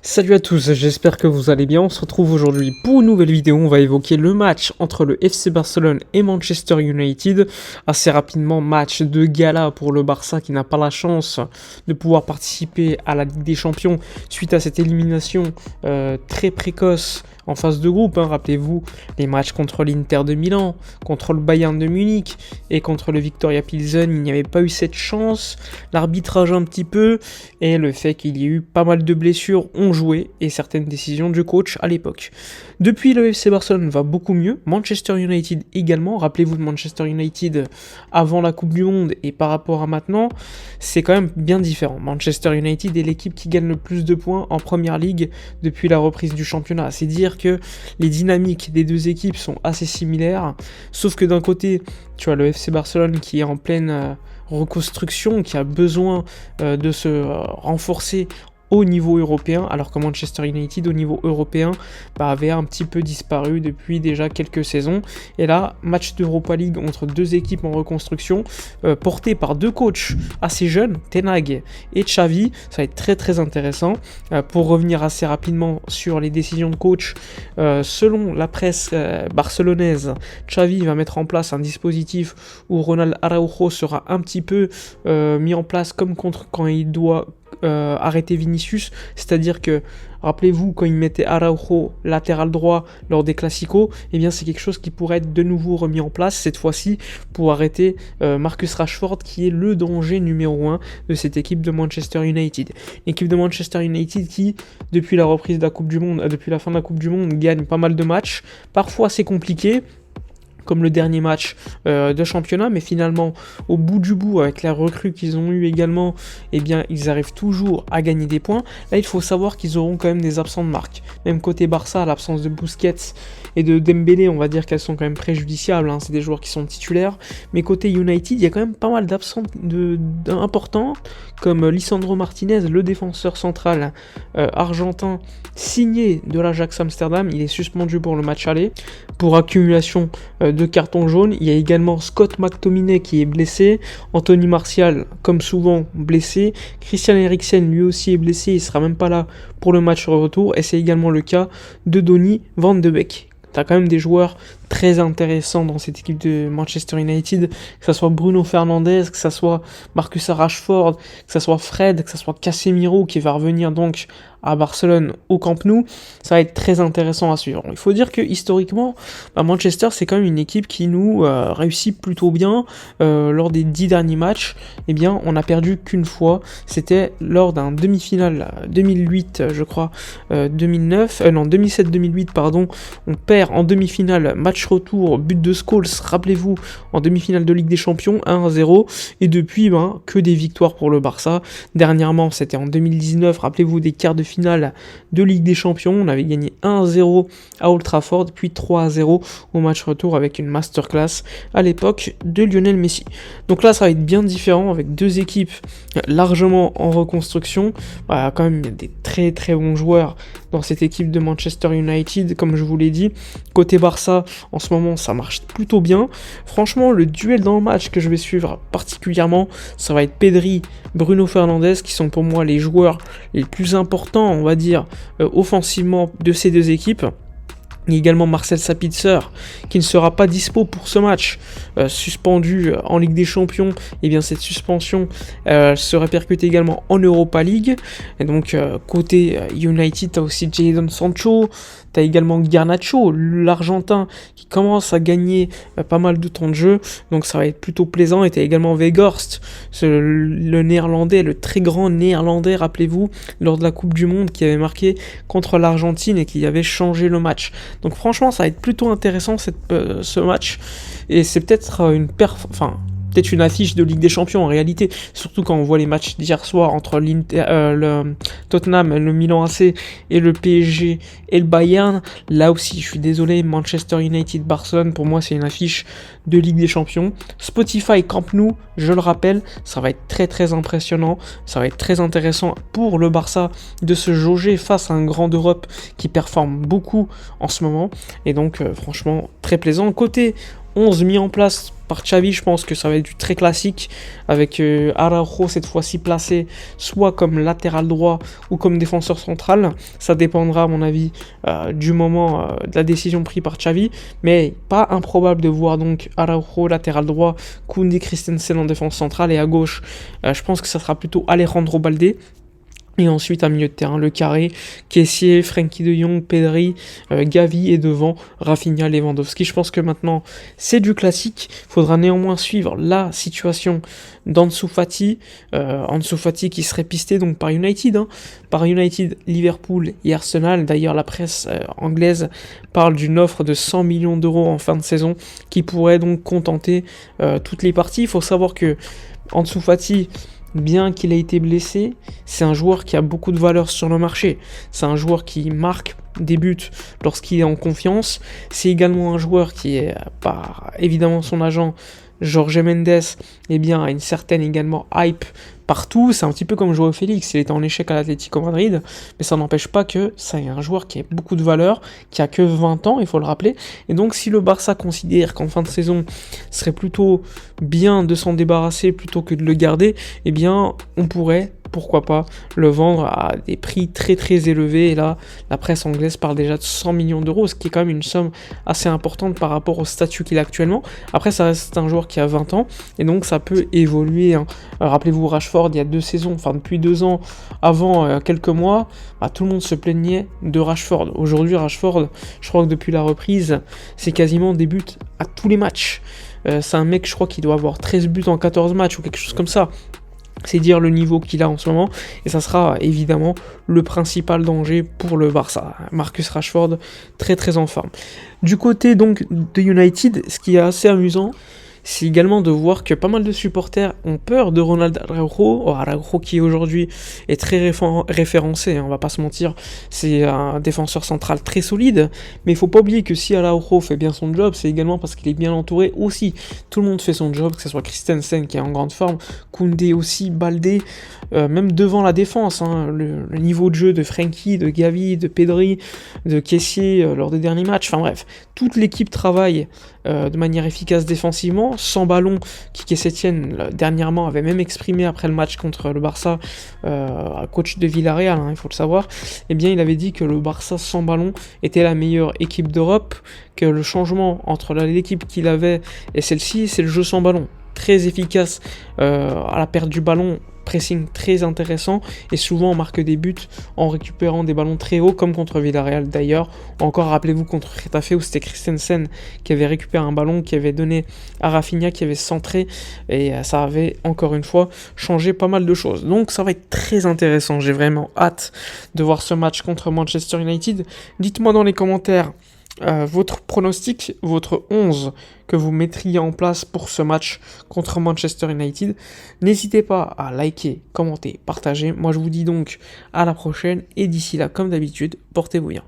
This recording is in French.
Salut à tous, j'espère que vous allez bien. On se retrouve aujourd'hui pour une nouvelle vidéo. On va évoquer le match entre le FC Barcelone et Manchester United. Assez rapidement, match de gala pour le Barça qui n'a pas la chance de pouvoir participer à la Ligue des Champions suite à cette élimination très précoce en phase de groupe. Rappelez-vous les matchs contre l'Inter de Milan, contre le Bayern de Munich et contre le Viktoria Pilsen. Il n'y avait pas eu cette chance. L'arbitrage un petit peu et le fait qu'il y ait eu pas mal de blessures ont joué et certaines décisions du coach à l'époque. Depuis, le FC Barcelone va beaucoup mieux. Manchester United également. Rappelez-vous de Manchester United avant la Coupe du Monde et par rapport à maintenant, c'est quand même bien différent. Manchester United est l'équipe qui gagne le plus de points en Première Ligue depuis la reprise du championnat. C'est dire que les dynamiques des deux équipes sont assez similaires, sauf que d'un côté, tu as le FC Barcelone qui est en pleine reconstruction, qui a besoin de se renforcer au niveau européen, alors que Manchester United au niveau européen avait un petit peu disparu depuis déjà quelques saisons. Et là, match d'Europa League entre deux équipes en reconstruction, portées par deux coachs assez jeunes, Ten Hag et Xavi. Ça va être très très intéressant. Pour revenir assez rapidement sur les décisions de coach, selon la presse barcelonaise, Xavi va mettre en place un dispositif où Ronald Araujo sera un petit peu mis en place comme contre quand il doit arrêter Vinicius, c'est-à-dire que rappelez-vous quand il mettait Araujo latéral droit lors des Clasico, eh bien c'est quelque chose qui pourrait être de nouveau remis en place cette fois-ci pour arrêter Marcus Rashford qui est le danger numéro 1 de cette équipe de Manchester United. L'équipe de Manchester United qui depuis la reprise de la Coupe du Monde, depuis la fin de la Coupe du Monde gagne pas mal de matchs, parfois c'est compliqué comme le dernier match de championnat, mais finalement, au bout du bout, avec la recrue qu'ils ont eu également, eh bien, ils arrivent toujours à gagner des points. Là, il faut savoir qu'ils auront quand même des absents de marque. Même côté Barça, l'absence de Busquets et de Dembélé, on va dire qu'elles sont quand même préjudiciables, c'est des joueurs qui sont titulaires. Mais côté United, il y a quand même pas mal d'absents importants, comme Lisandro Martinez, le défenseur central argentin, signé de l'Ajax Amsterdam. Il est suspendu pour le match aller, pour accumulation de cartons jaunes. Il y a également Scott McTominay qui est blessé, Anthony Martial comme souvent blessé, Christian Eriksen lui aussi est blessé, il sera même pas là pour le match retour, et c'est également le cas de Donny van de Beek. T'as quand même des joueurs très intéressants dans cette équipe de Manchester United, que ce soit Bruno Fernandes, que ce soit Marcus Rashford, que ce soit Fred, que ce soit Casemiro qui va revenir donc à Barcelone au Camp Nou. Ça va être très intéressant à suivre. Il faut dire que historiquement, Manchester c'est quand même une équipe qui nous réussit plutôt bien. Lors des 10 derniers matchs, eh bien on a perdu qu'une fois, c'était lors d'un demi-finale 2008 je crois, 2007-2008 pardon, on perd en demi-finale match retour, but de Scholes, rappelez-vous, en demi-finale de Ligue des Champions, 1-0, et depuis, que des victoires pour le Barça. Dernièrement, c'était en 2019, rappelez-vous, des quarts de finale de Ligue des Champions, on avait gagné 1-0 à Old Trafford, puis 3-0 au match retour avec une masterclass à l'époque de Lionel Messi. Donc là, ça va être bien différent, avec deux équipes largement en reconstruction. Quand même, il y a des très très bons joueurs dans cette équipe de Manchester United, comme je vous l'ai dit. Côté Barça, en ce moment, ça marche plutôt bien. Franchement, le duel dans le match que je vais suivre particulièrement, ça va être Pedri, Bruno Fernandes, qui sont pour moi les joueurs les plus importants, on va dire, offensivement de ces deux équipes. Il y a également Marcel Sabitzer qui ne sera pas dispo pour ce match, suspendu en Ligue des Champions. Et bien cette suspension se répercute également en Europa League. Et donc côté United, tu as aussi Jadon Sancho, tu as également Garnacho, l'Argentin, qui commence à gagner pas mal de temps de jeu. Donc ça va être plutôt plaisant. Et tu as également Weghorst, le néerlandais, le très grand néerlandais, rappelez-vous, lors de la Coupe du Monde, qui avait marqué contre l'Argentine et qui avait changé le match. Donc franchement, ça va être plutôt intéressant ce match. Et c'est peut-être peut-être une affiche de Ligue des Champions en réalité, surtout quand on voit les matchs d'hier soir entre le Tottenham, le Milan AC et le PSG et le Bayern. Là aussi, je suis désolé, Manchester United, Barcelone, pour moi c'est une affiche de Ligue des Champions. Spotify Camp Nou, je le rappelle, ça va être très très impressionnant, ça va être très intéressant pour le Barça de se jauger face à un grand d'Europe qui performe beaucoup en ce moment, et donc franchement très plaisant. Côté 11 mis en place par Xavi, je pense que ça va être du très classique, avec Araujo cette fois-ci placé soit comme latéral droit ou comme défenseur central. Ça dépendra à mon avis du moment de la décision prise par Xavi, mais pas improbable de voir donc Araujo latéral droit, Koundé, Christensen en défense centrale, et à gauche, je pense que ça sera plutôt Alejandro Balde. Et ensuite, à milieu de terrain, le carré, Kessié, Frenkie de Jong, Pedri, Gavi, et devant, Rafinha, Lewandowski. Je pense que maintenant, c'est du classique. Il faudra néanmoins suivre la situation d'Ansu Fati. Ansu Fati qui serait pisté donc par United. Par United, Liverpool et Arsenal. D'ailleurs, la presse anglaise parle d'une offre de 100 millions d'euros en fin de saison qui pourrait donc contenter toutes les parties. Il faut savoir que Ansu Fati, bien qu'il ait été blessé, c'est un joueur qui a beaucoup de valeur sur le marché. C'est un joueur qui marque des buts lorsqu'il est en confiance. C'est également un joueur qui est, par évidemment son agent, Jorge Mendes, eh bien, a une certaine également hype partout. C'est un petit peu comme Joao Félix, il était en échec à l'Atlético Madrid, mais ça n'empêche pas que c'est un joueur qui a beaucoup de valeur, qui a que 20 ans, il faut le rappeler. Et donc si le Barça considère qu'en fin de saison, ce serait plutôt bien de s'en débarrasser plutôt que de le garder, eh bien, on pourrait, pourquoi pas, le vendre à des prix très très élevés. Et là, la presse anglaise parle déjà de 100 millions d'euros, ce qui est quand même une somme assez importante par rapport au statut qu'il a actuellement. Après, ça reste un joueur qui a 20 ans, et donc ça peut évoluer. Rappelez-vous Rashford, il y a 2 saisons, enfin depuis 2 ans, avant quelques mois, tout le monde se plaignait de Rashford. Aujourd'hui, Rashford, je crois que depuis la reprise, c'est quasiment des buts à tous les matchs. C'est un mec, je crois qu'il doit avoir 13 buts en 14 matchs ou quelque chose comme ça. C'est dire le niveau qu'il a en ce moment, et ça sera évidemment le principal danger pour le Barça. Marcus Rashford, très très en forme. Du côté donc de United, ce qui est assez amusant, c'est également de voir que pas mal de supporters ont peur de Ronald Araujo. Araujo qui aujourd'hui est très référencé, on va pas se mentir, c'est un défenseur central très solide, mais il faut pas oublier que si Araujo fait bien son job, c'est également parce qu'il est bien entouré aussi. Tout le monde fait son job, que ce soit Christensen qui est en grande forme, Koundé aussi, Balde, même devant la défense, le niveau de jeu de Frenkie, de Gavi, de Pedri, de Kessié lors des derniers matchs, enfin bref, toute l'équipe travaille de manière efficace défensivement, sans ballon. Quique Setien dernièrement avait même exprimé après le match contre le Barça, coach de Villarreal, il faut le savoir, eh bien il avait dit que le Barça sans ballon était la meilleure équipe d'Europe, que le changement entre l'équipe qu'il avait et celle-ci, c'est le jeu sans ballon. Très efficace à la perte du ballon, pressing très intéressant, et souvent on marque des buts en récupérant des ballons très hauts, comme contre Villarreal d'ailleurs. Encore rappelez-vous contre Getafe où c'était Christensen qui avait récupéré un ballon, qui avait donné à Rafinha, qui avait centré, et ça avait encore une fois changé pas mal de choses. Donc ça va être très intéressant, j'ai vraiment hâte de voir ce match contre Manchester United. Dites-moi dans les commentaires votre pronostic, votre 11 que vous mettriez en place pour ce match contre Manchester United. N'hésitez pas à liker, commenter, partager. Moi je vous dis donc à la prochaine, et d'ici là, comme d'habitude, portez-vous bien.